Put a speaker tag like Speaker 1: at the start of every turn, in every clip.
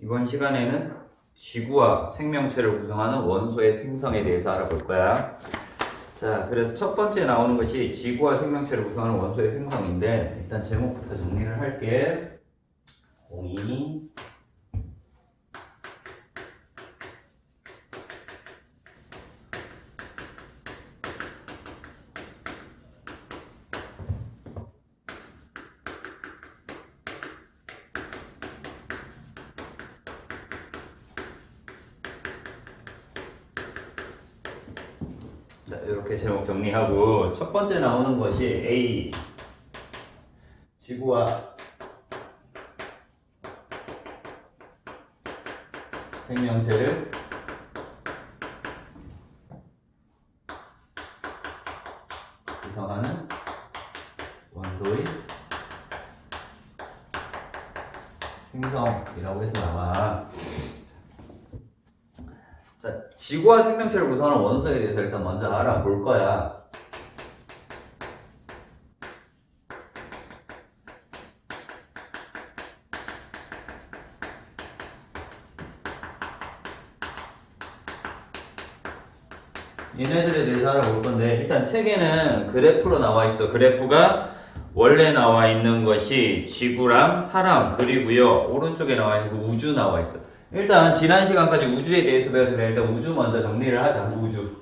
Speaker 1: 이번 시간에는 지구와 생명체를 구성하는 원소의 생성에 대해서 알아볼 거야. 자, 그래서 첫 번째 나오는 것이 지구와 생명체를 구성하는 원소의 생성인데, 일단 제목부터 정리를 할게. 공이 자, 이렇게 제목 정리하고 첫 번째 나오는 것이 A, 지구와 생명체를 구성하는 원소의 생성이라고 해서 나와. 자, 지구와 생명체를 구성하는 원소에 대해서 일단 먼저 알아볼 거야. 얘네들에 대해서 알아볼 건데, 일단 책에는 그래프로 나와 있어. 그래프가 원래 나와 있는 것이 지구랑 사람, 그리고요 오른쪽에 나와 있는 그 우주 나와 있어. 일단 지난 시간까지 우주에 대해서 배웠으니까 일단 우주 먼저 정리를 하자. 우주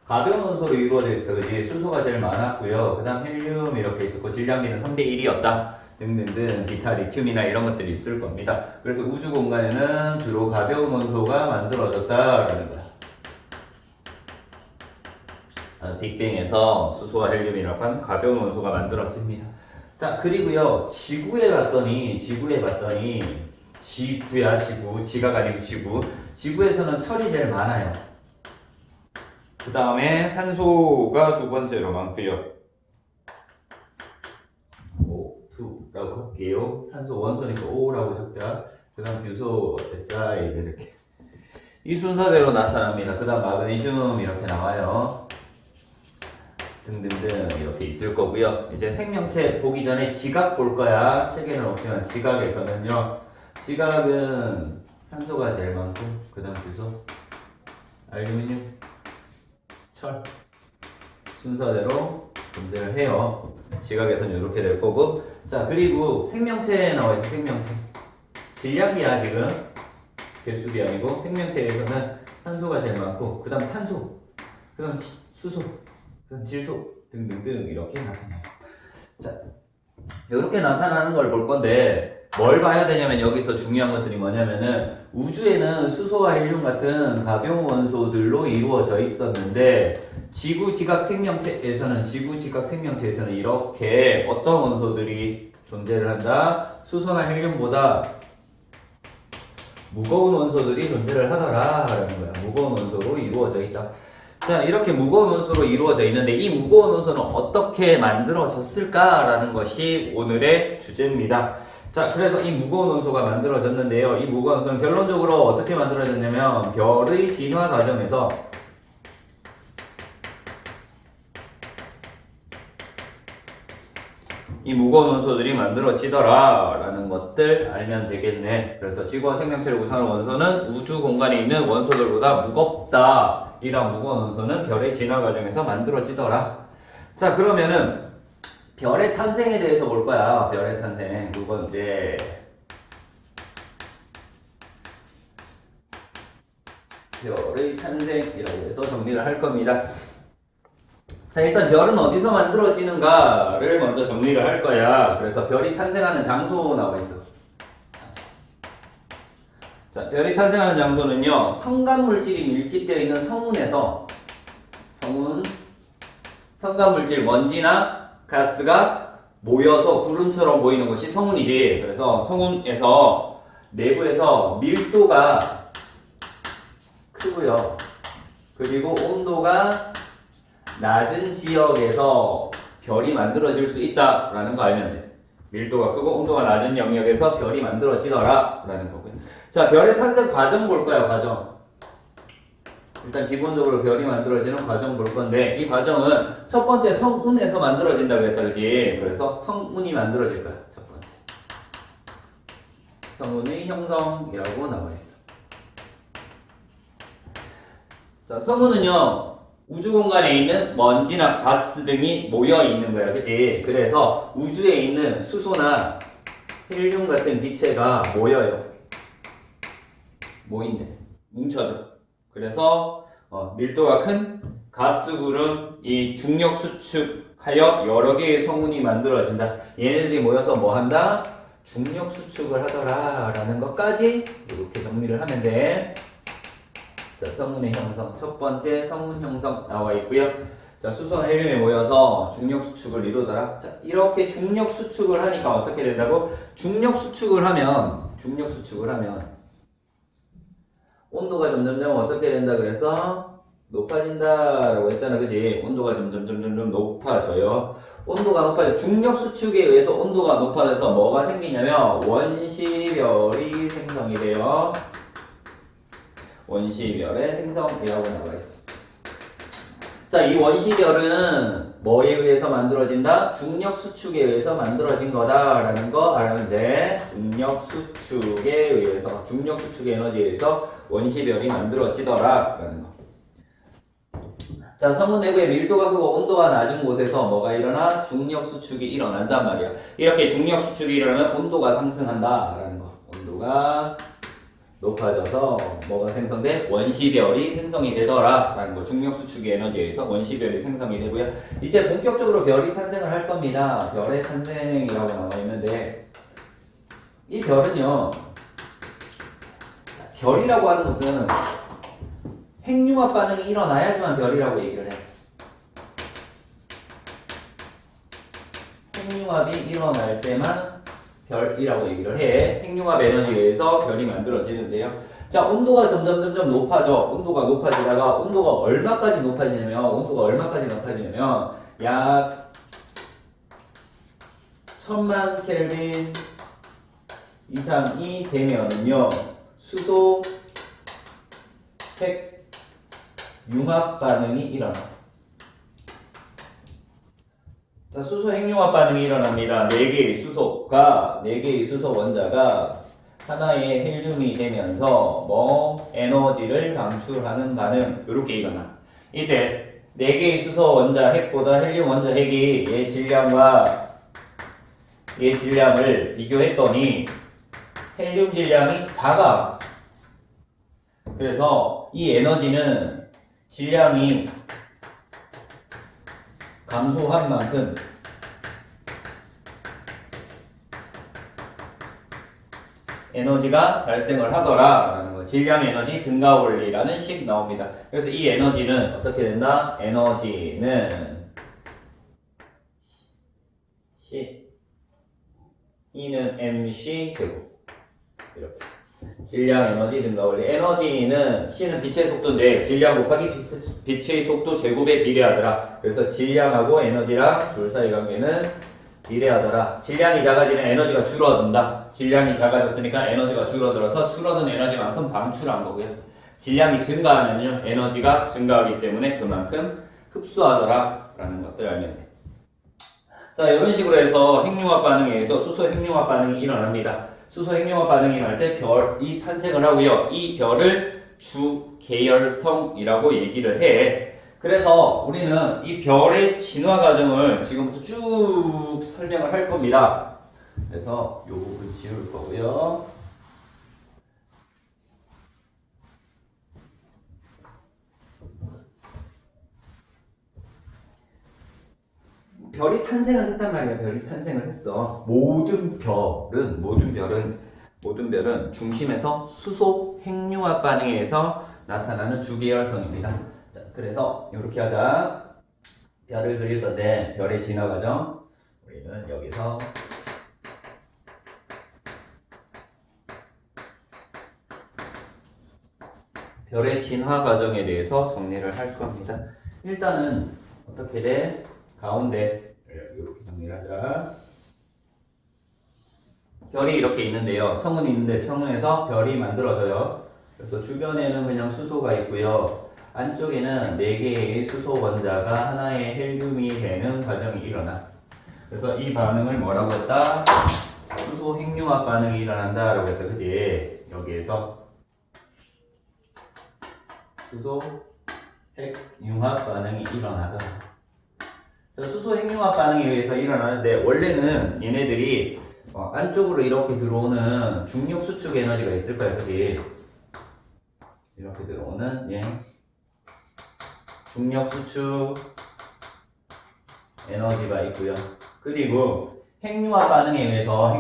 Speaker 1: 가벼운 원소로 이루어져 있어. 그지? 수소가 제일 많았고요. 그 다음 헬륨 이렇게 있었고, 질량비는 3대 1이었다 등등등 기타 리튬이나 이런 것들이 있을 겁니다. 그래서 우주 공간에는 주로 가벼운 원소가 만들어졌다라는 거야. 빅뱅에서 수소와 헬륨이라고 하는 가벼운 원소가 만들어집니다. 자, 그리고요 지구에 봤더니 지구야. 지가 아니고 지구. 지구에서는 철이 제일 많아요. 그 다음에 산소가 두 번째로 많고요. O2라고 할게요. 산소 원소니까 O라고 적자. 그 다음 규소 SI 이렇게 이 순서대로 나타납니다. 그 다음 마그네슘 이렇게 나와요. 등등등 이렇게 있을 거고요. 이제 생명체 보기 전에 지각 볼 거야. 책에는 없지만 지각에서는요. 지각은 산소가 제일 많고, 그 다음 규소, 알루미늄, 철 순서대로 존재를 해요. 지각에서는 이렇게 될 거고. 자, 그리고 생명체에 나와 있어. 생명체 질량이야 지금. 개수비 아니고. 생명체에서는 산소가 제일 많고, 그 다음 탄소, 그 다음 수소, 질소 등등등 이렇게 나타나요. 자, 이렇게 나타나는 걸 볼 건데, 뭘 봐야 되냐면 여기서 중요한 것들이 뭐냐면은 우주에는 수소와 헬륨 같은 가벼운 원소들로 이루어져 있었는데, 지구 지각 생명체에서는 이렇게 어떤 원소들이 존재를 한다? 수소나 헬륨보다 무거운 원소들이 존재를 하더라라는 거야. 무거운 원소로 이루어져 있다. 자, 이렇게 무거운 원소로 이루어져 있는데, 이 무거운 원소는 어떻게 만들어졌을까라는 것이 오늘의 주제입니다. 자, 그래서 이 무거운 원소가 만들어졌는데요. 이 무거운 원소는 결론적으로 어떻게 만들어졌냐면, 별의 진화 과정에서 이 무거운 원소들이 만들어지더라 라는 것들 알면 되겠네. 그래서 지구와 생명체를 구성하는 원소는 우주 공간에 있는 원소들보다 무겁다. 이런 무거운 원소는 별의 진화 과정에서 만들어지더라. 자, 그러면은 별의 탄생에 대해서 볼 거야. 별의 탄생 두 번째. 별의 탄생이라고 해서 정리를 할 겁니다. 자, 일단 별은 어디서 만들어지는가를 먼저 정리를 할 거야. 그래서 별이 탄생하는 장소 나와 있어. 자, 별이 탄생하는 장소는요, 성간물질이 밀집되어 있는 성운에서, 성간물질, 먼지나 가스가 모여서 구름처럼 보이는 것이 성운이지. 그래서 성운에서, 내부에서 밀도가 크고요. 그리고 온도가 낮은 지역에서 별이 만들어질 수 있다라는 거 알면 돼. 밀도가 크고 온도가 낮은 영역에서 별이 만들어지더라라는 거고요. 자, 별의 탄생 과정 볼 거야. 과정. 일단 기본적으로 별이 만들어지는 과정 볼 건데, 이 과정은 첫 번째 성운에서 만들어진다 그랬다, 그지? 그래서 성운이 만들어질 거야. 첫 번째 성운의 형성이라고 나와 있어. 자, 성운은요, 우주 공간에 있는 먼지나 가스 등이 모여 있는 거야, 그치? 그래서 우주에 있는 수소나 헬륨 같은 기체가 모여요. 모인대, 뭉쳐져. 그래서 밀도가 큰 가스구름이 중력 수축하여 여러 개의 성운이 만들어진다. 얘네들이 모여서 뭐 한다? 중력 수축을 하더라 라는 것까지 이렇게 정리를 하면 돼. 자, 성운의 형성. 첫 번째 성운 형성 나와 있고요. 자, 수소나 헬륨에 모여서 중력 수축을 이루더라. 자, 이렇게 중력 수축을 하니까 어떻게 된다고? 중력 수축을 하면 온도가 점점점 어떻게 된다 그래서 높아진다 라고 했잖아, 그지? 온도가 점점 높아져요. 온도가 높아져. 중력 수축에 의해서 온도가 높아져서 뭐가 생기냐면 원시별이 생성이 돼요. 원시별의 생성이라고 나와 있어. 자, 이 원시별은 뭐에 의해서 만들어진다? 중력 수축에 의해서 만들어진 거다라는 거 알면 돼. 중력 수축에 의해서, 중력 수축의 에너지에 의해서 원시별이 만들어지더라라는 거. 자, 성운 내부의 밀도가 크고 온도가 낮은 곳에서 뭐가 일어나? 중력 수축이 일어난단 말이야. 이렇게 중력 수축이 일어나면 온도가 상승한다라는 거. 온도가 높아져서 뭐가 생성돼? 원시별이 생성이 되더라라는 거. 중력 수축의 에너지에 의해서 원시별이 생성이 되고요. 이제 본격적으로 별이 탄생을 할 겁니다. 별의 탄생이라고 나와 있는데 이 별은요, 별이라고 하는 것은 핵융합 반응이 일어나야지만 별이라고 얘기를 해. 핵융합이 일어날 때만 별이라고 얘기를 해. 핵융합 에너지에 의해서 별이 만들어지는데요. 자, 온도가 점점 높아져. 온도가 높아지다가 온도가 얼마까지 높아지냐면 약 1000만 켈빈 이상이 되면은요, 수소 핵 융합 반응이 일어나. 자, 수소 핵융합 반응이 일어납니다. 4개의 수소 원자가 하나의 헬륨이 되면서 뭐 에너지를 방출하는 반응, 이렇게 일어나. 이때 4개의 수소 원자 핵보다 헬륨 원자 핵이 얘 질량을 비교했더니 헬륨 질량이 작아. 그래서 이 에너지는 질량이 감소한 만큼 에너지가 발생을 하더라라는 거. 질량 에너지 등가 원리라는 식 나옵니다. 그래서 이 에너지는 어떻게 된다? 에너지는 E는 mc 제곱, 이렇게. 질량 에너지 등가 원리. 에너지는 C는 빛의 속도인데 질량 곱하기 빛의 속도 제곱에 비례하더라. 그래서 질량하고 에너지랑 둘 사이 관계는 비례하더라. 질량이 작아지면 에너지가 줄어든다. 질량이 작아졌으니까 에너지가 줄어들어서 줄어든 에너지만큼 방출한 거고요. 질량이 증가하면요, 에너지가 증가하기 때문에 그만큼 흡수하더라 라는 것들 알면 돼. 자, 이런 식으로 해서 핵융합 반응에 의해서 수소 핵융합 반응이 일어납니다. 수소 핵융합 반응이 일어날 때 별이 탄생을 하고요. 이 별을 주계열성이라고 얘기를 해. 그래서 우리는 이 별의 진화 과정을 지금부터 쭉 설명을 할 겁니다. 그래서 요 부분 지울 거고요. 별이 탄생을 했단 말이야. 별이 탄생을 했어. 모든 별은 중심에서 수소 핵융합 반응에 의해서 나타나는 주계열성입니다. 자, 그래서 이렇게 하자. 별을 그릴 건데 별의 진화 과정, 우리는 여기서 별의 진화 과정에 대해서 정리를 할 겁니다. 일단은 어떻게 돼? 가운데 이렇게 정리를 하자. 별이 이렇게 있는데요. 성운이 있는데 성운에서 별이 만들어져요. 그래서 주변에는 그냥 수소가 있고요. 안쪽에는 4개의 수소 원자가 하나의 헬륨이 되는 과정이 일어나. 그래서 이 반응을 뭐라고 했다? 수소 수소 핵융합 반응이 일어난다라고 했다. 그지? 여기에서 수소 핵융합 반응이 일어나다. 수소 핵융합 반응에 의해서 일어나는데 원래는 얘네들이 안쪽으로 이렇게 들어오는 중력 수축 에너지가 있을 거야. 그지? 이렇게 들어오는 중력 수축 에너지가 있고요. 그리고 핵융합 반응에서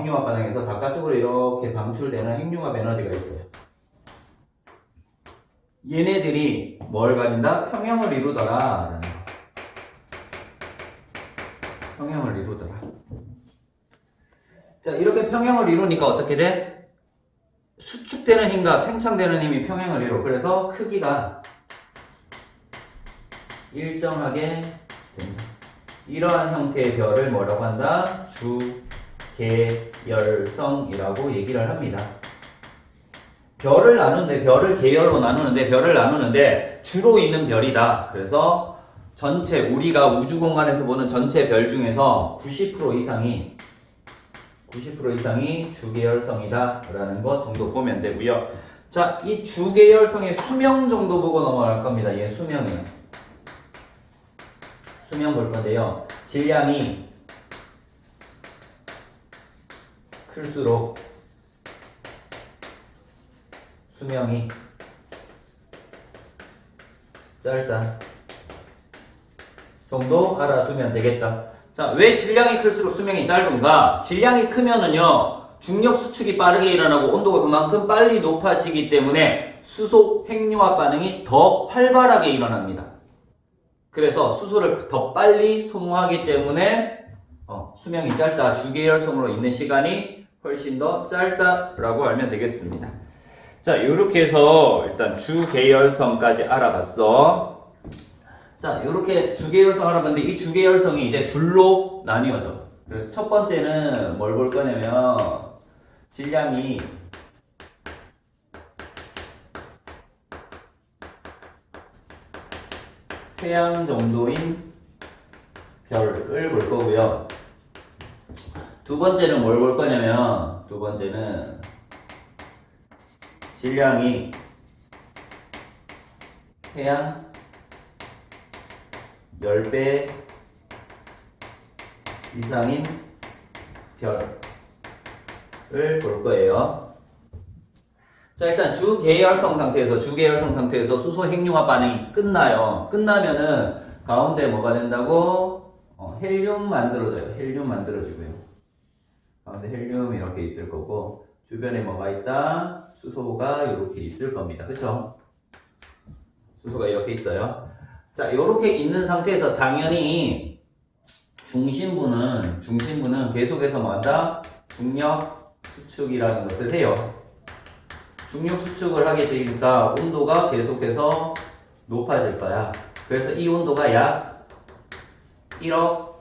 Speaker 1: 바깥쪽으로 이렇게 방출되는 핵융합 에너지가 있어요. 얘네들이 뭘 가진다? 평형을 이루더라. 평형을 이루더라. 자, 이렇게 평형을 이루니까 어떻게 돼? 수축되는 힘과 팽창되는 힘이 평형을 이루. 그래서 크기가 일정하게 된다. 이러한 형태의 별을 뭐라고 한다? 주계열성이라고 얘기를 합니다. 별을 계열로 나누는데 주로 있는 별이다. 그래서 전체 우리가 우주 공간에서 보는 전체 별 중에서 90% 이상이 주계열성이다라는 것 정도 보면 되고요. 자, 이 주계열성의 수명 정도 보고 넘어갈 겁니다. 얘 수명이요. 수명 볼 건데요. 질량이 클수록 수명이 짧다 정도 알아두면 되겠다. 자, 왜 질량이 클수록 수명이 짧은가? 질량이 크면은요, 중력 수축이 빠르게 일어나고 온도가 그만큼 빨리 높아지기 때문에 수소 핵융합 반응이 더 활발하게 일어납니다. 그래서 수소를 더 빨리 소모하기 때문에 수명이 짧다. 주계열성으로 있는 시간이 훨씬 더 짧다라고 알면 되겠습니다. 자, 이렇게 해서 일단 주계열성까지 알아봤어. 자, 이렇게 주계열성 알아봤는데 이 주계열성이 이제 둘로 나뉘어져. 그래서 첫 번째는 뭘 볼 거냐면 질량이 태양 정도인 별을 볼 거고요. 두 번째는 뭘 볼 거냐면 두 번째는 질량이 태양 10배 이상인 별을 볼 거예요. 자, 일단 주계열성 상태에서 수소 핵융합 반응이 끝나요. 끝나면은 가운데 뭐가 된다고? 헬륨 만들어져요. 헬륨 만들어지고요. 가운데 헬륨 이렇게 있을 거고 주변에 뭐가 있다? 수소가 이렇게 있을 겁니다. 그쵸? 수소가 이렇게 있어요. 자, 이렇게 있는 상태에서 당연히 중심부는 계속해서 뭐한다? 중력 수축이라는 것을 해요. 중력 수축을 하게 되니까 온도가 계속해서 높아질 거야. 그래서 이 온도가 약 1억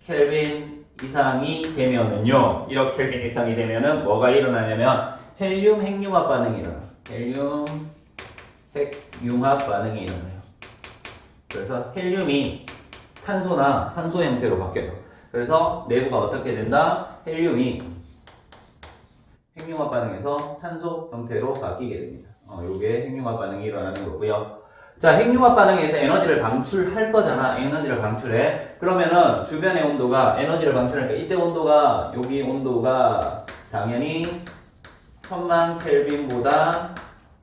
Speaker 1: 켈빈 이상이 되면은요, 1억 켈빈 이상이 되면은 뭐가 일어나냐면 헬륨 핵융합 반응이 일어나. 헬륨 핵융합 반응이 일어나요. 그래서 헬륨이 탄소나 산소 형태로 바뀌어요. 그래서 내부가 어떻게 된다? 헬륨이 핵융합 반응에서 탄소 형태로 바뀌게 됩니다. 요게 핵융합 반응이 일어나는 거고요. 자, 핵융합 반응에서 에너지를 방출할 거잖아. 에너지를 방출해. 그러면은 주변의 온도가 에너지를 방출하니까 이때 온도가 여기 온도가 당연히 1000만 켈빈보다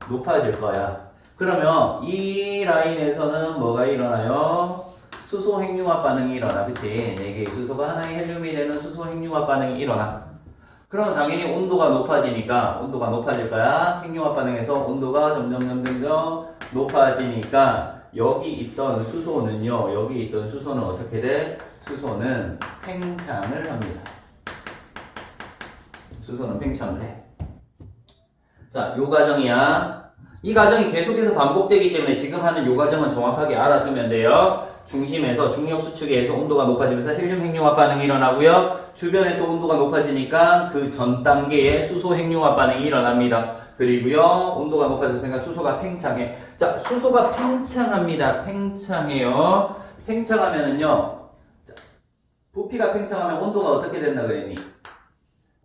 Speaker 1: 높아질 거야. 그러면 이 라인에서는 뭐가 일어나요? 수소 핵융합 반응이 일어나. 그치? 4개의 수소가 하나의 헬륨이 되는 수소 핵융합 반응이 일어나. 그러면 당연히 온도가 높아지니까 온도가 높아질 거야. 핵융합 반응에서 온도가 점점 높아지니까 여기 있던 수소는 어떻게 돼? 수소는 팽창을 합니다. 수소는 팽창을 해. 자, 요 과정이야. 이 과정이 계속해서 반복되기 때문에 지금 하는 요 과정은 정확하게 알아두면 돼요. 중심에서 중력 수축에 의해서 온도가 높아지면서 헬륨 핵융합 반응이 일어나고요. 주변에 또 온도가 높아지니까 그 전 단계에 수소 핵융합 반응이 일어납니다. 그리고요, 온도가 높아졌으니까 수소가 팽창해. 자, 수소가 팽창합니다. 팽창해요. 팽창하면은요, 자, 부피가 팽창하면 온도가 어떻게 된다 그랬니?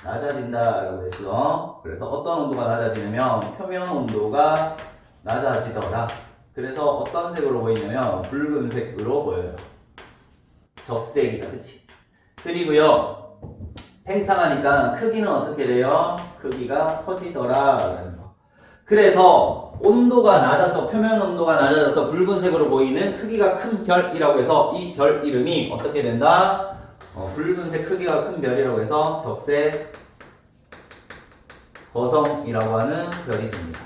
Speaker 1: 낮아진다라고 했어. 그래서 어떤 온도가 낮아지냐면 표면 온도가 낮아지더라. 그래서 어떤 색으로 보이냐면 붉은색으로 보여요. 적색이다, 그치? 그리고요, 팽창하니까 크기는 어떻게 돼요? 크기가 커지더라라는 거. 그래서 온도가 낮아서 표면 온도가 낮아져서 붉은색으로 보이는 크기가 큰 별이라고 해서 이 별 이름이 어떻게 된다? 붉은색 크기가 큰 별이라고 해서 적색 거성이라고 하는 별이 됩니다.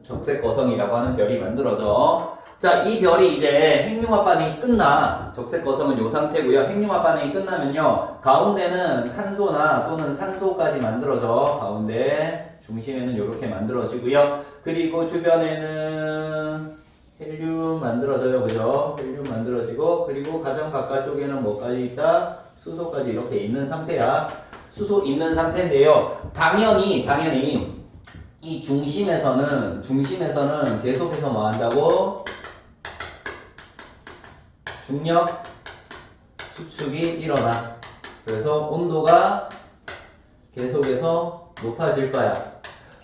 Speaker 1: 적색 거성이라고 하는 별이 만들어져. 자, 이 별이 이제 핵융합 반응이 끝나. 적색 거성은 이 상태고요. 핵융합 반응이 끝나면요, 가운데는 탄소나 또는 산소까지 만들어져. 가운데 중심에는 이렇게 만들어지고요. 그리고 주변에는 헬륨 만들어져요, 그죠? 헬륨 만들어지고, 그리고 가장 바깥쪽에는 뭐까지 있다? 수소까지 이렇게 있는 상태야. 수소 있는 상태인데요. 당연히 이 중심에서는 계속해서 뭐 한다고? 중력 수축이 일어나. 그래서 온도가 계속해서 높아질 거야.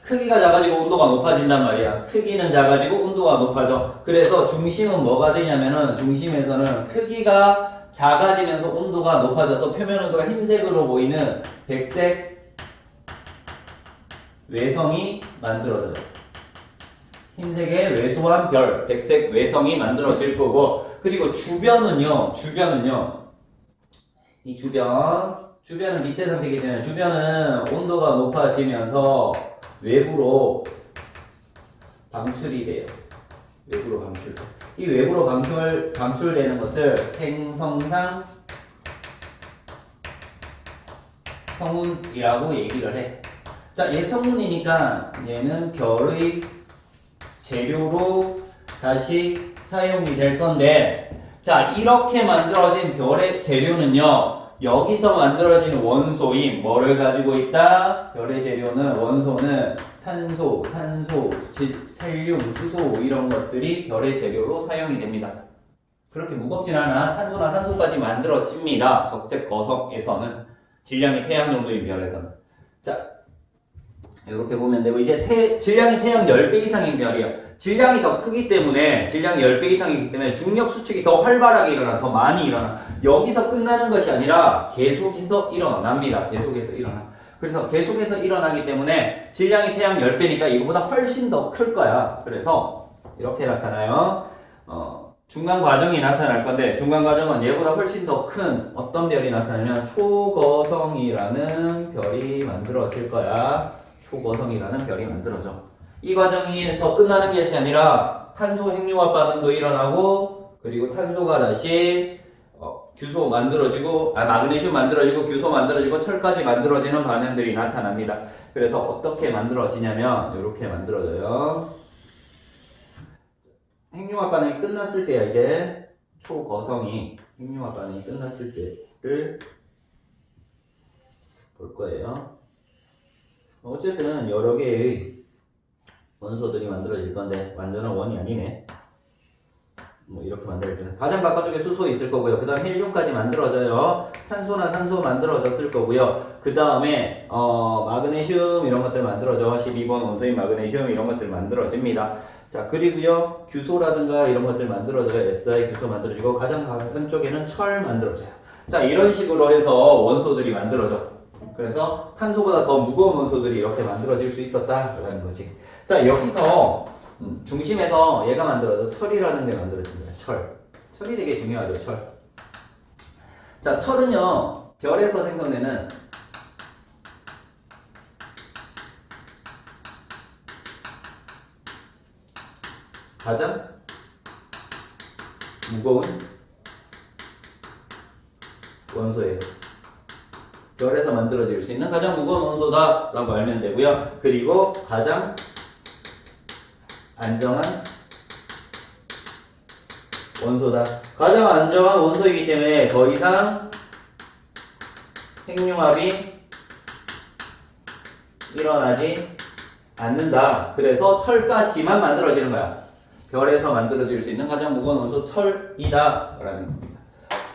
Speaker 1: 크기가 작아지고 온도가 높아진단 말이야. 크기는 작아지고 온도가 높아져. 그래서 중심은 뭐가 되냐면은, 중심에서는 크기가 작아지면서 온도가 높아져서 표면 온도가 흰색으로 보이는 백색 외성이 만들어져요. 흰색의 왜소한 별, 백색 외성이 만들어질 거고, 그리고 주변은요, 이 주변은 빛의 상태이기 때문에 주변은 온도가 높아지면서 외부로 방출이 돼요. 외부로 방출. 이 외부로 방출되는 것을 행성상 성운이라고 얘기를 해. 자, 얘 성운이니까 얘는 별의 재료로 다시 사용이 될 건데, 자, 이렇게 만들어진 별의 재료는요, 여기서 만들어지는 원소인 뭐를 가지고 있다? 별의 재료는, 원소는 탄소, 헬륨, 수소 이런 것들이 별의 재료로 사용이 됩니다. 그렇게 무겁진 않아. 탄소나 산소까지 만들어집니다. 적색 거성에서는, 질량이 태양 정도인 별에서는. 자, 이렇게 보면 되고, 이제 질량이 태양 10배 이상인 별이에요. 질량이 더 크기 때문에, 질량이 10배 이상이기 때문에 중력 수축이 더 활발하게 일어나, 더 많이 일어나. 여기서 끝나는 것이 아니라 계속해서 일어납니다. 계속해서 일어나. 그래서 계속해서 일어나기 때문에 질량이 태양 10배니까 이거보다 훨씬 더 클 거야. 그래서 이렇게 나타나요. 중간 과정이 나타날 건데, 중간 과정은 얘보다 훨씬 더 큰 어떤 별이 나타나면 초거성이라는 별이 만들어질 거야. 초거성이라는 별이 만들어져. 이 과정에서 끝나는 것이 아니라 탄소 핵융합 반응도 일어나고, 그리고 탄소가 다시 규소 만들어지고, 마그네슘 만들어지고, 규소 만들어지고, 철까지 만들어지는 반응들이 나타납니다. 그래서 어떻게 만들어지냐면 이렇게 만들어져요. 핵융합 반응이 끝났을 때야, 이제 초거성이 핵융합 반응이 끝났을 때를 볼 거예요. 어쨌든 여러 개의 원소들이 만들어질 건데, 완전한 원이 아니네. 뭐 이렇게 만들어질 건데, 가장 바깥쪽에 수소 있을 거고요. 그 다음 헬륨까지 만들어져요. 탄소나 산소 만들어졌을 거고요. 그 다음에 마그네슘 이런 것들 만들어져. 12번 원소인 마그네슘 이런 것들 만들어집니다. 자, 그리고요, 규소라든가 이런 것들 만들어져요. SI 규소 만들어지고, 가장 가까운 쪽에는 철 만들어져요. 자, 이런 식으로 해서 원소들이 만들어져. 그래서 탄소보다 더 무거운 원소들이 이렇게 만들어질 수 있었다라는 거지. 자, 여기서 중심에서 얘가 만들어져. 철이라는 게 만들어집니다. 철이 되게 중요하죠. 철. 자, 철은요, 별에서 생성되는 가장 무거운 원소예요. 별에서 만들어질 수 있는 가장 무거운 원소다 라고 알면 되고요. 그리고 가장 안정한 원소다. 가장 안정한 원소이기 때문에 더 이상 핵융합이 일어나지 않는다. 그래서 철까지만 만들어지는 거야. 별에서 만들어질 수 있는 가장 무거운 원소 철이다 라는 겁니다.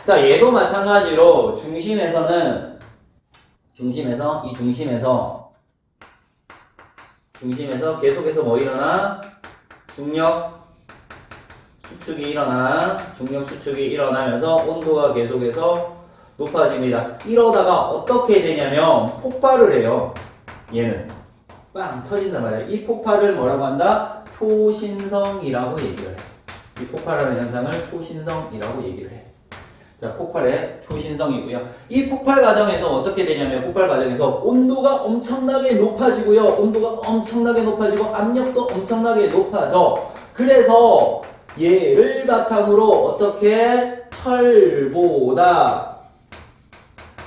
Speaker 1: 자, 얘도 마찬가지로 중심에서는 중심에서 계속해서 뭐 일어나? 중력 수축이 일어나면서 온도가 계속해서 높아집니다. 이러다가 어떻게 되냐면 폭발을 해요. 얘는 빵 터진단 말이에요. 이 폭발을 뭐라고 한다? 초신성이라고 얘기를 해. 이 폭발하는 현상을 초신성이라고 얘기를 해. 자, 폭발의 초신성이고요. 이 폭발 과정에서 어떻게 되냐면 폭발 과정에서 온도가 엄청나게 높아지고요. 압력도 엄청나게 높아져. 그래서 얘를 바탕으로 어떻게 철보다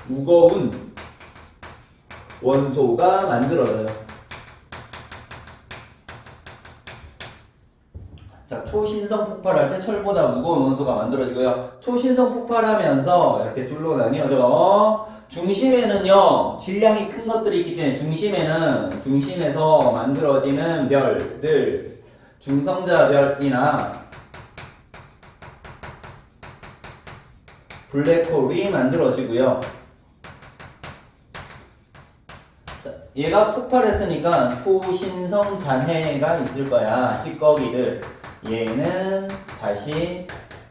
Speaker 1: 무거운 원소가 만들어져요. 자, 초신성 폭발할 때 철보다 무거운 원소가 만들어지고요. 초신성 폭발하면서 이렇게 둘로 나뉘어져. 중심에는요, 질량이 큰 것들이 있기 때문에 중심에서 만들어지는 별들, 중성자별이나 블랙홀이 만들어지고요. 자, 얘가 폭발했으니까 초신성 잔해가 있을 거야. 찌꺼기들. 얘는 다시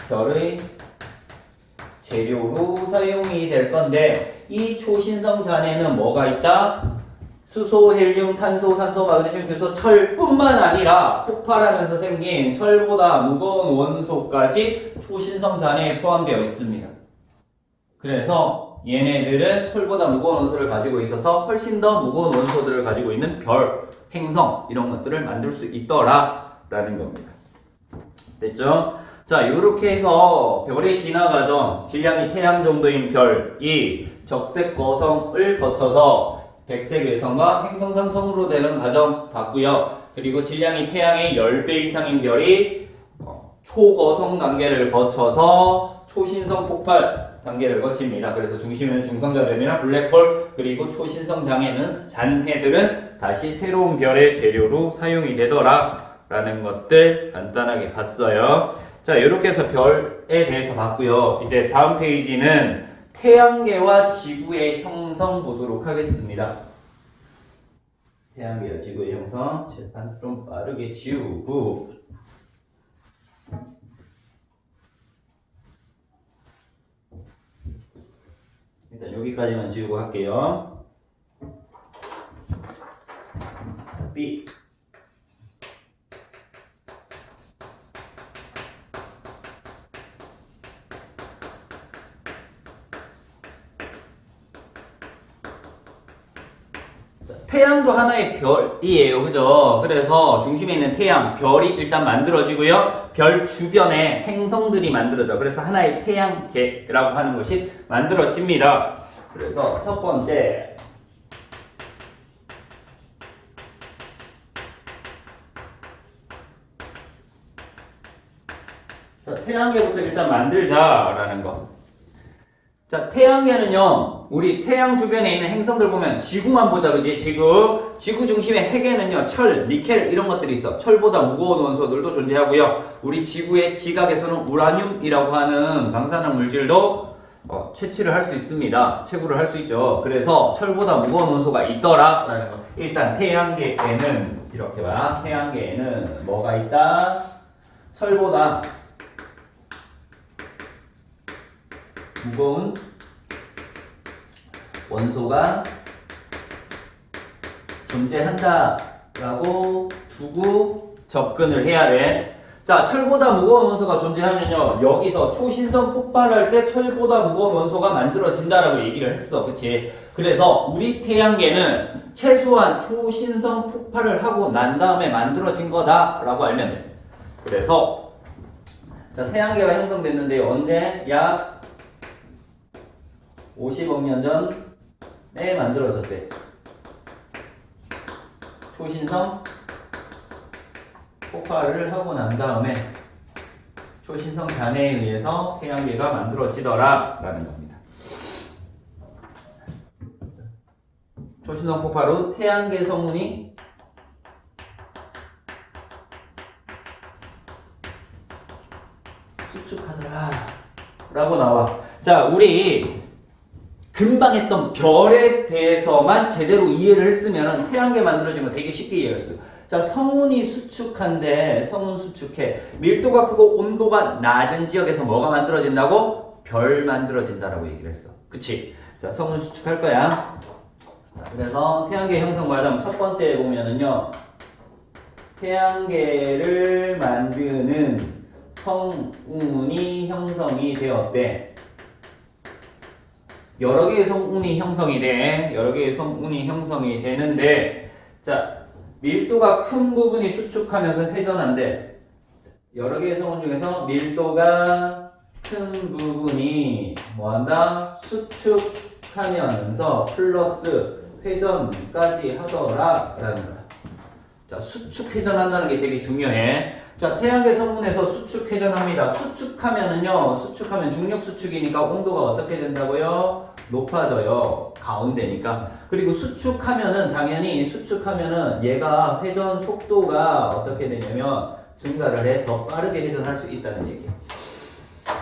Speaker 1: 별의 재료로 사용이 될 건데 이 초신성 잔해는 뭐가 있다? 수소, 헬륨, 탄소, 산소, 마그네슘, 규소, 철뿐만 아니라 폭발하면서 생긴 철보다 무거운 원소까지 초신성 잔해에 포함되어 있습니다. 그래서 얘네들은 철보다 무거운 원소를 가지고 있어서 훨씬 더 무거운 원소들을 가지고 있는 별, 행성 이런 것들을 만들 수 있더라 라는 겁니다. 됐죠? 자, 이렇게 해서 별의 진화 과정, 질량이 태양 정도인 별이 적색 거성을 거쳐서 백색 외성과 행성상성으로 되는 과정 봤고요. 그리고 질량이 태양의 10배 이상인 별이 초거성 단계를 거쳐서 초신성 폭발 단계를 거칩니다. 그래서 중심에는 중성자별이나 블랙홀, 그리고 초신성 잔해들은 다시 새로운 별의 재료로 사용이 되더라 라는 것들 간단하게 봤어요. 자, 이렇게 해서 별에 대해서 봤고요. 이제 다음 페이지는 태양계와 지구의 형성 보도록 하겠습니다. 태양계와 지구의 형성, 칠판 좀 빠르게 지우고 일단 여기까지만 지우고 할게요. B 태양도 하나의 별이에요. 그죠? 그래서 중심에 있는 태양, 별이 일단 만들어지고요. 별 주변에 행성들이 만들어져. 그래서 하나의 태양계라고 하는 것이 만들어집니다. 그래서 첫 번째. 자, 태양계부터 일단 만들자라는 거. 자, 태양계는요, 우리 태양 주변에 있는 행성들 보면 지구만 보자, 그지? 지구 중심의 핵에는요, 철, 니켈 이런 것들이 있어. 철보다 무거운 원소들도 존재하고요. 우리 지구의 지각에서는 우라늄이라고 하는 방사능 물질도 채취를 할 수 있습니다. 채굴을 할 수 있죠. 그래서 철보다 무거운 원소가 있더라라는 거. 일단 태양계에는 이렇게 봐. 태양계에는 뭐가 있다? 철보다 무거운 원소가 존재한다라고 두고 접근을 해야 돼. 자, 철보다 무거운 원소가 존재하면요, 여기서 초신성 폭발할 때 철보다 무거운 원소가 만들어진다라고 얘기를 했어. 그치? 그래서 우리 태양계는 최소한 초신성 폭발을 하고 난 다음에 만들어진 거다라고 알면 돼. 그래서 자, 태양계가 형성됐는데 언제? 약 50억 년 전에 만들어졌대. 초신성 폭발을 하고 난 다음에 초신성 잔해에 의해서 태양계가 만들어지더라 라는 겁니다. 초신성 폭발 후 태양계 성운이 수축하더라 라고 나와. 자, 우리 금방 했던 별에 대해서만 제대로 이해를 했으면 태양계 만들어진 거 되게 쉽게 이해했어요. 자, 성운이 수축한데, 성운 수축해. 밀도가 크고 온도가 낮은 지역에서 뭐가 만들어진다고? 별 만들어진다라고 얘기를 했어. 그치? 자, 성운 수축할 거야. 자, 그래서 태양계 형성 말하면 첫 번째 보면은요, 태양계를 만드는 성운이 형성이 되었대. 여러 개의 성운이 형성이 돼. 여러 개의 성운이 형성이 되는데, 자, 밀도가 큰 부분이 수축하면서 회전한대. 여러 개의 성운 중에서 밀도가 큰 부분이 뭐한다? 수축하면서 플러스 회전까지 하더라 라는 거야. 자, 수축 회전한다는 게 되게 중요해. 자, 태양계 성운에서 수축 회전합니다. 수축하면은요, 수축하면 중력 수축이니까 온도가 어떻게 된다고요? 높아져요. 가운데니까. 그리고 수축하면은 당연히 수축하면은 얘가 회전 속도가 어떻게 되냐면 증가를 해. 더 빠르게 회전할 수 있다는 얘기야.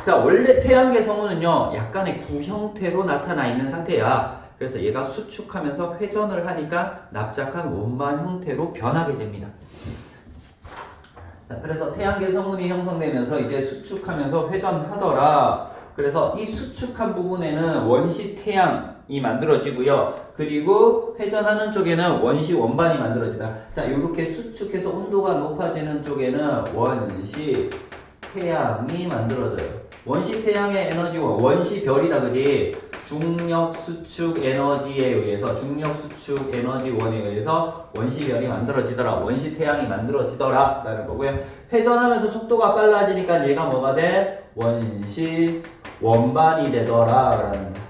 Speaker 1: 자, 원래 태양계 성운은요, 약간의 구형태로 나타나 있는 상태야. 그래서 얘가 수축하면서 회전을 하니까 납작한 원반 형태로 변하게 됩니다. 자, 그래서 태양계 성운이 형성되면서 이제 수축하면서 회전하더라. 그래서 이 수축한 부분에는 원시 태양이 만들어지고요. 그리고 회전하는 쪽에는 원시 원반이 만들어진다. 자, 이렇게 수축해서 온도가 높아지는 쪽에는 원시 태양이 만들어져요. 원시 태양의 에너지와 원시 별이다, 그지? 중력 수축 에너지에 의해서, 중력 수축 에너지원에 의해서 원시별이 만들어지더라. 원시 태양이 만들어지더라. 라는 거고요. 회전하면서 속도가 빨라지니까 얘가 뭐가 돼? 원시 원반이 되더라. 라는 거.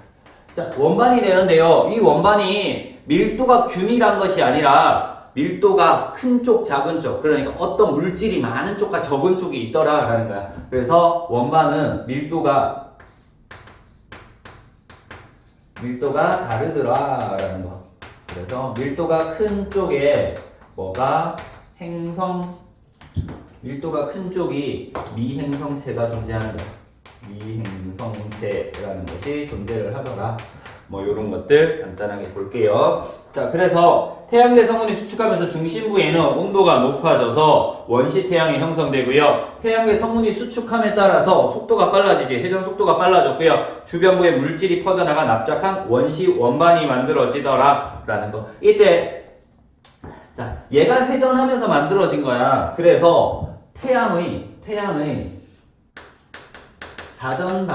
Speaker 1: 자, 원반이 되는데요. 이 원반이 밀도가 균일한 것이 아니라 밀도가 큰 쪽, 작은 쪽. 그러니까 어떤 물질이 많은 쪽과 적은 쪽이 있더라. 라는 거야. 그래서 원반은 밀도가 다르더라 라는 거. 그래서 밀도가 큰 쪽에 뭐가 밀도가 큰 쪽이 미행성체가 존재하는 거야. 미행성체라는 것이 존재를 하더라. 뭐 요런 것들 간단하게 볼게요. 자, 그래서 태양계 성운이 수축하면서 중심부에는 온도가 높아져서 원시 태양이 형성되고요. 태양계 성운이 수축함에 따라서 속도가 빨라지지. 회전 속도가 빨라졌고요. 주변부에 물질이 퍼져나가 납작한 원시 원반이 만들어지더라 라는 거. 이때 자, 얘가 회전하면서 만들어진 거야. 그래서 태양의 자전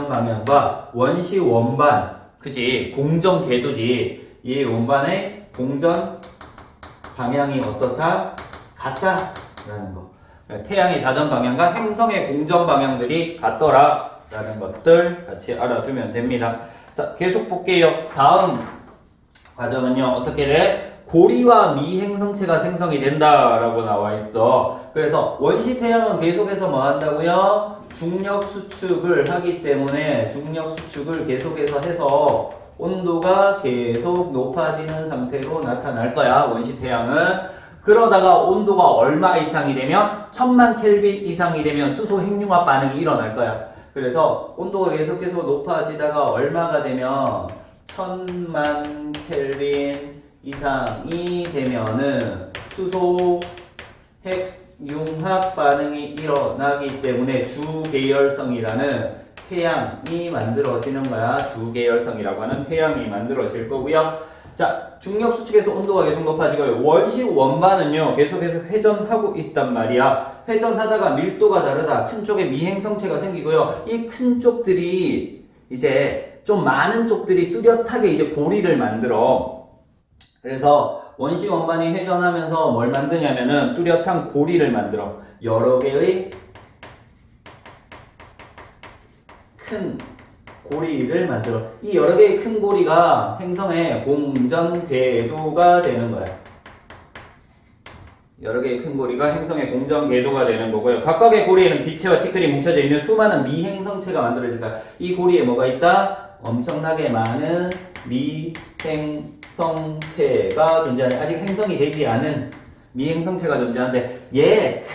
Speaker 1: 방향과 원시 원반, 그치? 공전 궤도지. 이 원반의 공전 방향이 어떻다? 같다. 라는 거. 태양의 자전 방향과 행성의 공전 방향들이 같더라. 라는 것들 같이 알아두면 됩니다. 자, 계속 볼게요. 다음 과정은요, 어떻게 돼? 고리와 미행성체가 생성이 된다라고 나와 있어. 그래서 원시 태양은 계속해서 뭐 한다고요? 중력 수축을 하기 때문에 중력 수축을 계속해서 해서 온도가 계속 높아지는 상태로 나타날 거야. 원시 태양은. 그러다가 온도가 얼마 이상이 되면 1000만 켈빈 이상이 되면 수소 핵융합 반응이 일어날 거야. 그래서 온도가 계속해서 높아지다가 얼마가 되면 1000만 켈빈 이상이 되면은 수소 핵융합 반응이 일어나기 때문에 주계열성이라는 태양이 만들어지는 거야. 주계열성이라고 하는 태양이 만들어질 거고요. 자, 중력 수축에서 온도가 계속 높아지고요. 원시 원반은요, 계속해서 회전하고 있단 말이야. 회전하다가 밀도가 다르다. 큰 쪽에 미행성체가 생기고요. 이 큰 쪽들이 이제 좀 많은 쪽들이 뚜렷하게 이제 고리를 만들어. 그래서 원시 원반이 회전하면서 뭘 만드냐면은 뚜렷한 고리를 만들어. 여러 개의 큰 고리를 만들어. 이 여러 개의 큰 고리가 행성의 공전 궤도가 되는 거야. 여러 개의 큰 고리가 행성의 공전 궤도가 되는 거고요. 각각의 고리에는 기체와 티끌이 뭉쳐져 있는 수많은 미행성체가 만들어진다. 이 고리에 뭐가 있다? 엄청나게 많은 미행성체가 존재하는, 아직 행성이 되지 않은 미행성체가 존재하는데, 얘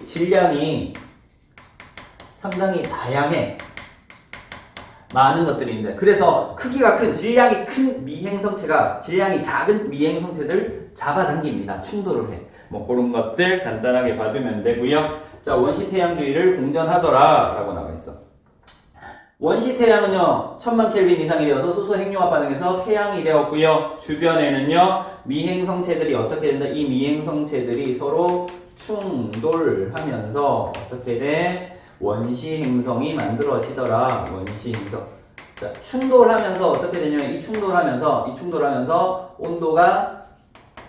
Speaker 1: 질량이 상당히 다양해. 많은 것들이 있는데, 그래서 크기가 큰, 질량이 큰 미행성체가 질량이 작은 미행성체들 잡아당깁니다. 충돌을 해. 뭐 그런 것들 간단하게 봐두면 되고요. 자, 원시 태양주의를 공전하더라 라고 나와 있어. 원시 태양은요 1000만 켈빈 이상이 되어서 수소 핵융합 반응에서 태양이 되었고요. 주변에는요 미행성체들이 어떻게 된다? 이 미행성체들이 서로 충돌하면서 어떻게 돼? 원시 행성이 만들어지더라. 원시 행성. 자, 충돌하면서 어떻게 되냐면 이 충돌하면서 온도가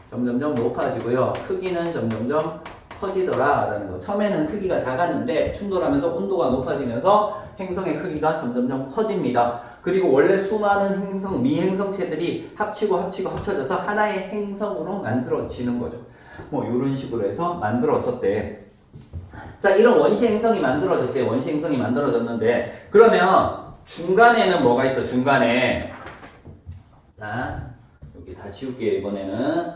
Speaker 1: 점점점 높아지고요. 크기는 점점점 커지더라 라는 거. 처음에는 크기가 작았는데 충돌하면서 온도가 높아지면서 행성의 크기가 점점점 커집니다. 그리고 원래 수많은 행성, 미행성체들이 합쳐져서 하나의 행성으로 만들어지는 거죠. 뭐 이런 식으로 해서 만들어졌대. 자, 이런 원시 행성이 만들어졌대. 원시 행성이 만들어졌는데 그러면 중간에는 뭐가 있어? 중간에 자, 여기 다 지울게요. 이번에는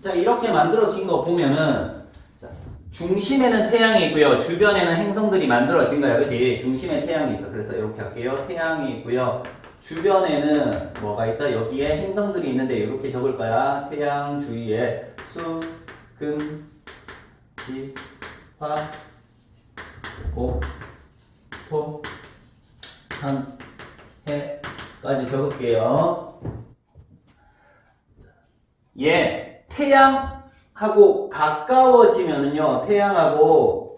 Speaker 1: 자, 이렇게 만들어진 거 보면은 자, 중심에는 태양이 있고요. 주변에는 행성들이 만들어진 거야. 그지? 중심에 태양이 있어. 그래서 이렇게 할게요. 태양이 있고요. 주변에는 뭐가 있다? 여기에 행성들이 있는데 이렇게 적을 거야. 태양 주위에 수, 금, 지, 화, 목, 토, 산, 해까지 적을게요. 예, 태양하고 가까워지면은요, 태양하고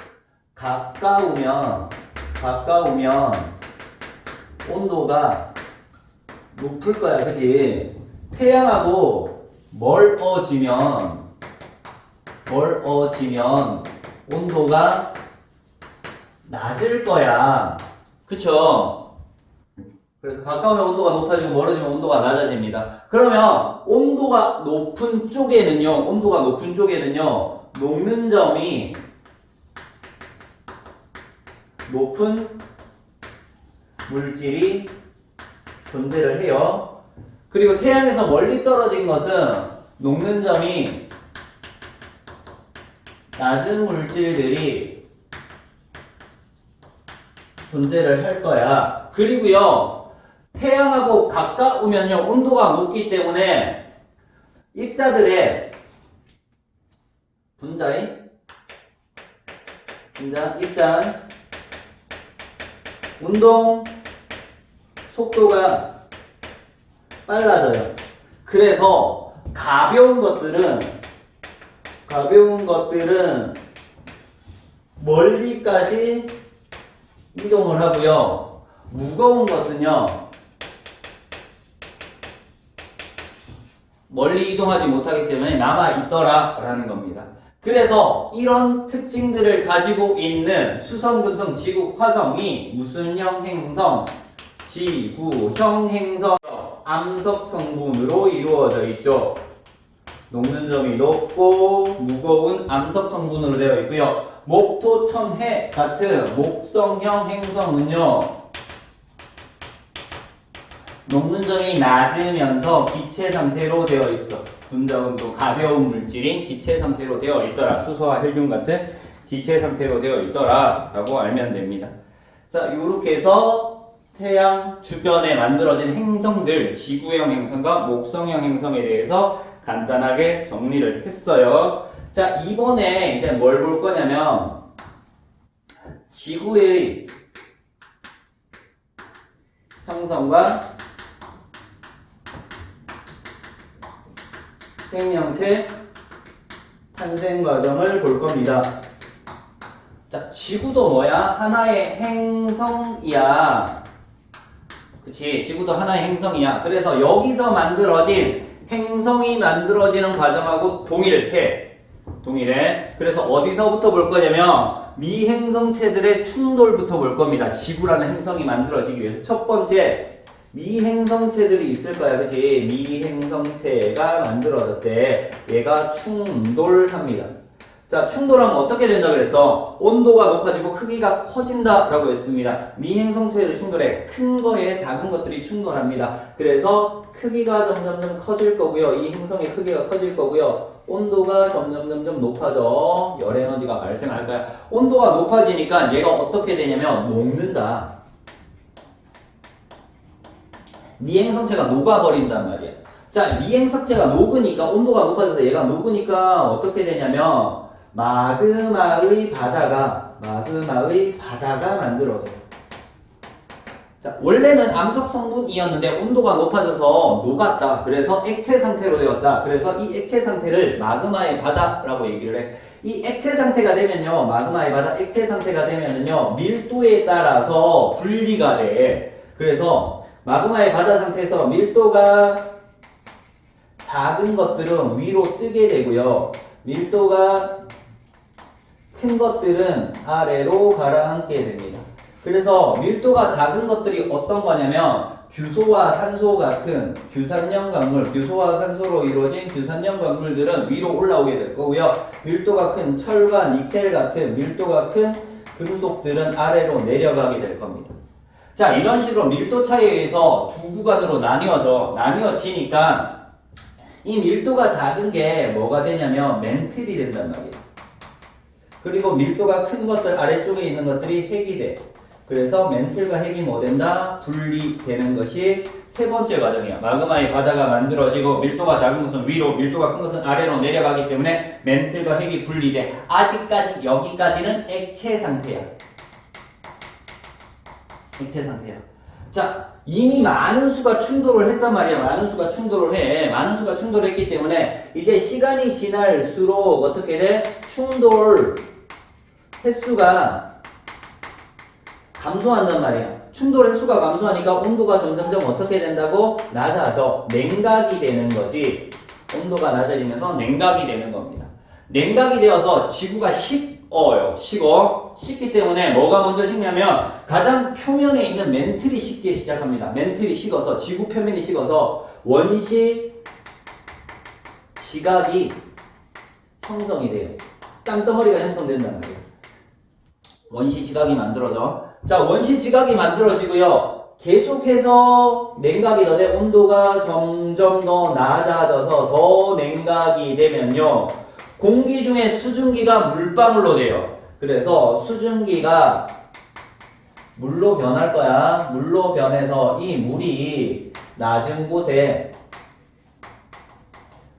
Speaker 1: 가까우면 온도가 높을 거야, 그지? 태양하고 멀어지면 온도가 낮을 거야. 그쵸? 그래서 가까우면 온도가 높아지고 멀어지면 온도가 낮아집니다. 그러면 온도가 높은 쪽에는요, 녹는 점이 높은 물질이 존재를 해요. 그리고 태양에서 멀리 떨어진 것은 녹는 점이 낮은 물질들이 존재를 할 거야. 그리고요, 태양하고 가까우면요, 온도가 높기 때문에 입자들의 입자, 운동 속도가 빨라져요. 그래서 가벼운 것들은 멀리까지 이동을 하고요. 무거운 것은요, 멀리 이동하지 못하기 때문에 남아있더라 라는 겁니다. 그래서 이런 특징들을 가지고 있는 수성, 금성, 지구, 화성이 무슨 형 행성? 지구형 행성, 암석 성분으로 이루어져 있죠. 녹는 점이 높고 무거운 암석 성분으로 되어 있고요. 목토, 천, 해 같은 목성형 행성은요, 녹는 점이 낮으면서 기체 상태로 되어 있어. 분자음도 가벼운 물질인 기체 상태로 되어 있더라. 수소와 헬륨 같은 기체 상태로 되어 있더라 라고 알면 됩니다. 자, 요렇게 해서 태양 주변에 만들어진 행성들, 지구형 행성과 목성형 행성에 대해서 간단하게 정리를 했어요. 자, 이번에 이제 뭘 볼 거냐면 지구의 형성과 생명체 탄생 과정을 볼 겁니다. 자, 지구도 뭐야? 하나의 행성이야. 그치? 지구도 하나의 행성이야. 그래서 여기서 만들어진 행성이 만들어지는 과정하고 동일해. 그래서 어디서부터 볼 거냐면 미행성체들의 충돌부터 볼 겁니다. 지구라는 행성이 만들어지기 위해서. 첫 번째, 미행성체들이 있을 거야. 그치? 미행성체가 만들어졌대. 얘가 충돌합니다. 자, 충돌하면 어떻게 된다 그랬어? 온도가 높아지고 크기가 커진다 라고 했습니다. 미행성체를 충돌해. 큰 거에 작은 것들이 충돌합니다. 그래서 크기가 점점점 커질 거고요. 이 행성의 크기가 커질 거고요. 온도가 점점 높아져. 열 에너지가 발생할 거야. 온도가 높아지니까 얘가 어떻게 되냐면 녹는다. 미행성체가 녹아버린단 말이야. 자, 미행성체가 녹으니까 온도가 높아져서 얘가 녹으니까 어떻게 되냐면 마그마의 바다가 만들어져요. 자, 원래는 암석 성분이었는데 온도가 높아져서 녹았다. 그래서 액체 상태로 되었다. 그래서 이 액체 상태를 마그마의 바다라고 얘기를 해. 이 액체 상태가 되면요, 마그마의 바다 액체 상태가 되면은요, 밀도에 따라서 분리가 돼. 그래서 마그마의 바다 상태에서 밀도가 작은 것들은 위로 뜨게 되고요. 밀도가 큰 것들은 아래로 가라앉게 됩니다. 그래서 밀도가 작은 것들이 어떤 거냐면 규소와 산소 같은 규산염 광물, 규소와 산소로 이루어진 규산염 광물들은 위로 올라오게 될 거고요. 밀도가 큰 철과 니켈 같은 밀도가 큰 금속들은 아래로 내려가게 될 겁니다. 자, 이런 식으로 밀도 차이에 의해서 두 구간으로 나뉘어지니까 이 밀도가 작은 게 뭐가 되냐면 멘틀이 된단 말이에요. 그리고 밀도가 큰 것들 아래쪽에 있는 것들이 핵이 돼. 그래서 멘틀과 핵이 뭐 된다? 분리되는 것이 세 번째 과정이야. 마그마의 바다가 만들어지고 밀도가 작은 것은 위로, 밀도가 큰 것은 아래로 내려가기 때문에 멘틀과 핵이 분리돼. 아직까지 여기까지는 액체 상태야. 액체 상태야. 자, 이미 많은 수가 충돌을 했단 말이야. 많은 수가 충돌을 해. 많은 수가 충돌했기 때문에 이제 시간이 지날수록 어떻게 돼? 충돌 횟수가 감소한단 말이야. 충돌 횟수가 감소하니까 온도가 점점점 어떻게 된다고? 낮아져. 냉각이 되는 거지. 온도가 낮아지면서 냉각이 되는 겁니다. 냉각이 되어서 지구가 식어요. 식기 때문에 뭐가 먼저 식냐면 가장 표면에 있는 멘틀이 식기 시작합니다. 멘틀이 식어서 지구 표면이 식어서 원시 지각이 형성이 돼요. 땅덩어리가 형성된단 말이에요. 원시 지각이 만들어져. 자, 원시 지각이 만들어지고요. 계속해서 냉각이 더 돼. 온도가 점점 더 낮아져서 더 냉각이 되면요. 공기 중에 수증기가 물방울로 돼요. 그래서 수증기가 물로 변할 거야. 물로 변해서 이 물이 낮은 곳에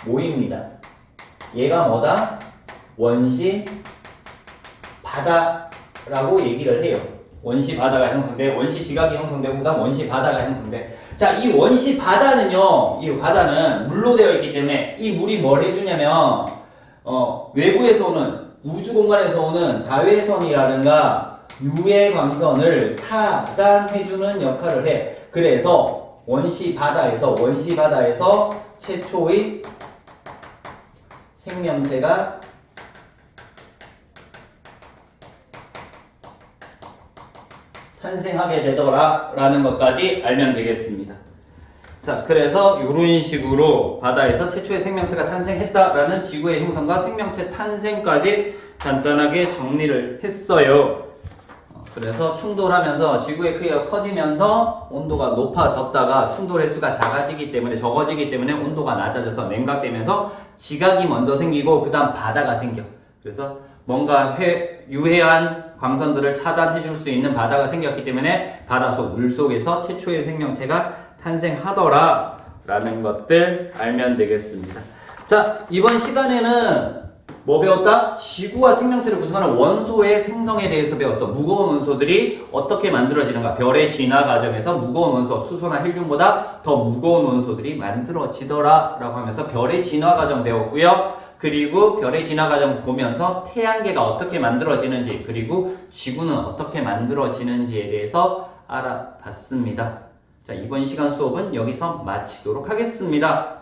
Speaker 1: 모입니다. 얘가 뭐다? 원시 바다라고 얘기를 해요. 원시 바다가 형성돼. 원시 지각이 형성되고 그다음 원시 바다가 형성돼. 자, 이 원시 바다는요. 이 바다는 물로 되어 있기 때문에 이 물이 뭘 해주냐면 외부에서 오는 우주 공간에서 오는 자외선이라든가 유해 광선을 차단해주는 역할을 해. 그래서 원시 바다에서 최초의 생명체가 탄생하게 되더라 라는 것까지 알면 되겠습니다. 자, 그래서 이런 식으로 바다에서 최초의 생명체가 탄생했다라는 지구의 형성과 생명체 탄생까지 간단하게 정리를 했어요. 그래서 충돌하면서 지구의 크기가 커지면서 온도가 높아졌다가 충돌 횟수가 적어지기 때문에 온도가 낮아져서 냉각되면서 지각이 먼저 생기고 그 다음 바다가 생겨. 그래서 뭔가 유해한 광선들을 차단해 줄 수 있는 바다가 생겼기 때문에 바다속 물속에서 최초의 생명체가 탄생하더라 라는 것들 알면 되겠습니다. 자, 이번 시간에는 뭐 배웠다? 지구와 생명체를 구성하는 원소의 생성에 대해서 배웠어. 무거운 원소들이 어떻게 만들어지는가. 별의 진화 과정에서 무거운 원소, 수소나 헬륨보다 더 무거운 원소들이 만들어지더라 라고 하면서 별의 진화 과정 배웠고요. 그리고 별의 진화 과정 보면서 태양계가 어떻게 만들어지는지, 그리고 지구는 어떻게 만들어지는지에 대해서 알아봤습니다. 자, 이번 시간 수업은 여기서 마치도록 하겠습니다.